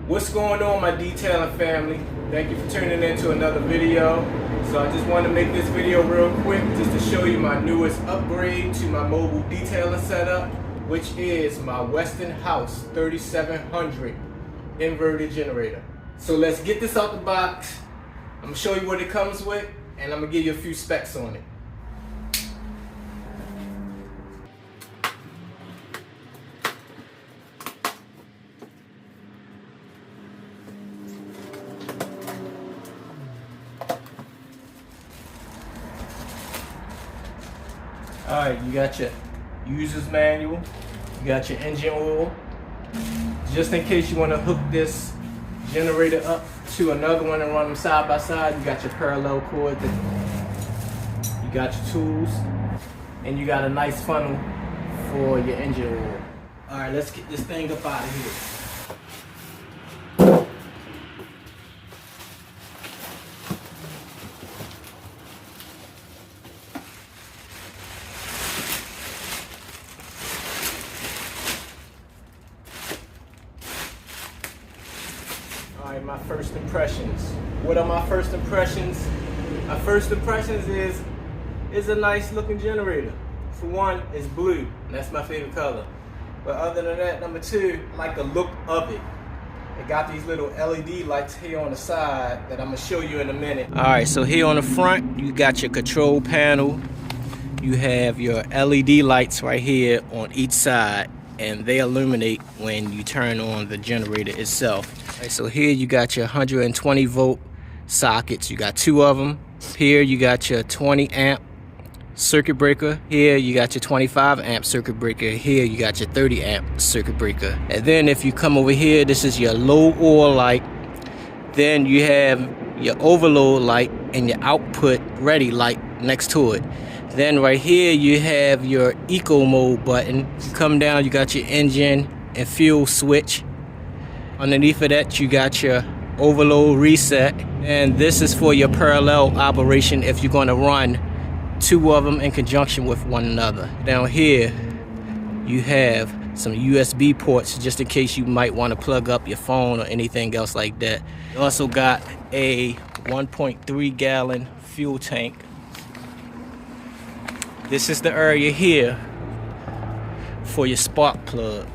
What's going on, my detailing family? Thank you for tuning in to another video. So I just wanted to make this video real quick just to show you my newest upgrade to my mobile detailing setup, which is my Westinghouse 3700 inverter generator. So let's get this out the box. I'm gonna show you what it comes with, and I'm gonna give you a few specs on it. Alright, you got your user's manual, you got your engine oil. Just in case you want to hook this generator up to another one and run them side by side, you got your parallel cord, you got your tools, and you got a nice funnel for your engine oil. Alright, let's get this thing up out of here. Alright, my first impressions. What are my first impressions? My first impressions is a nice looking generator. For one, it's blue, and that's my favorite color. But other than that, number two, I like the look of it. It got these little LED lights here on the side that I'm gonna show you in a minute. Alright, so here on the front, you got your control panel. You have your LED lights right here on each side, and they illuminate when you turn on the generator itself. Right, so here you got your 120 volt sockets. You got two of them. Here you got your 20 amp circuit breaker. Here you got your 25 amp circuit breaker. Here you got your 30 amp circuit breaker. And then if you come over here, this is your low oil light. Then you have your overload light and your output ready light next to it. Then right here you have your eco mode button. You come down, you got your engine and fuel switch. Underneath of that you got your overload reset, and this is for your parallel operation if you're going to run two of them in conjunction with one another. Down here you have some USB ports just in case you might want to plug up your phone or anything else like that. You also got a 1.3 gallon fuel tank. This is the area here for your spark plug.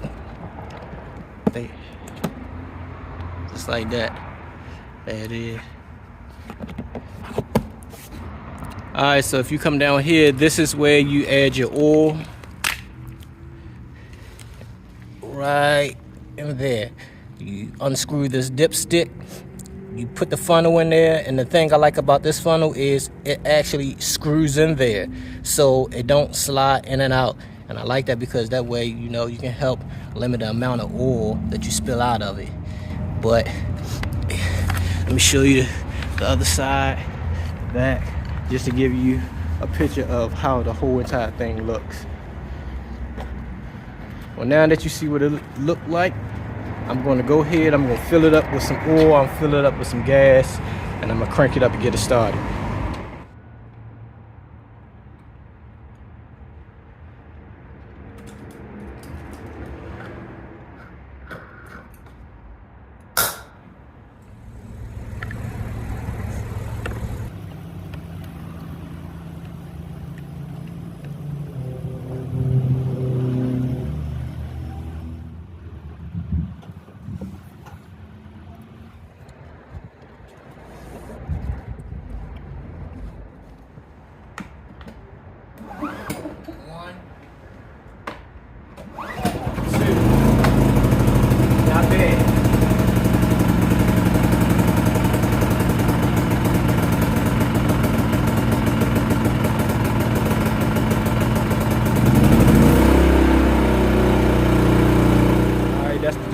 Just like that. There it is. Alright, so if you come down here, this is where you add your oil. Right in there. You unscrew this dipstick. You put the funnel in there, and the thing I like about this funnel is it actually screws in there, so it don't slide in and out. And I like that because that way, you know, you can help limit the amount of oil that you spill out of it. But let me show you the other side, back, just to give you a picture of how the whole entire thing looks. Well, now that you see what it looked like, I'm going to go ahead, I'm going to fill it up with some oil, I'm fill it up with some gas, and I'm going to crank it up and get it started.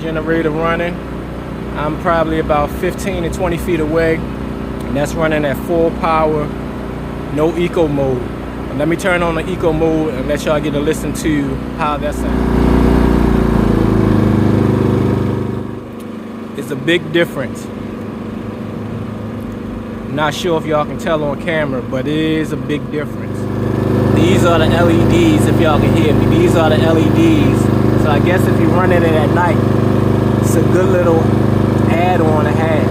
Generator running. I'm probably about 15 to 20 feet away, and that's running at full power, no eco mode. And let me turn on the eco mode and let y'all get a listen to how that sounds. It's a big difference. I'm not sure if y'all can tell on camera, but it is a big difference. These are the LEDs, if y'all can hear me. These are the LEDs. So I guess if you're running it at night, it's a good little add-on I had.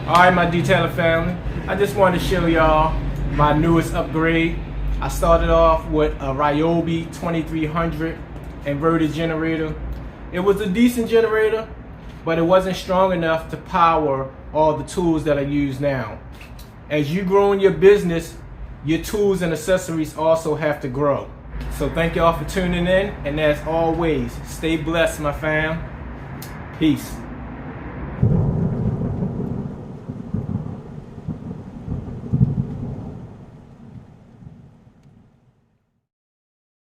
Alright, my detailer family, I just wanted to show y'all my newest upgrade. I started off with a Ryobi 2300 inverter generator. It was a decent generator, but it wasn't strong enough to power all the tools that I use now. As you grow in your business, your tools and accessories also have to grow. So thank y'all for tuning in, and as always, stay blessed, my fam. Peace.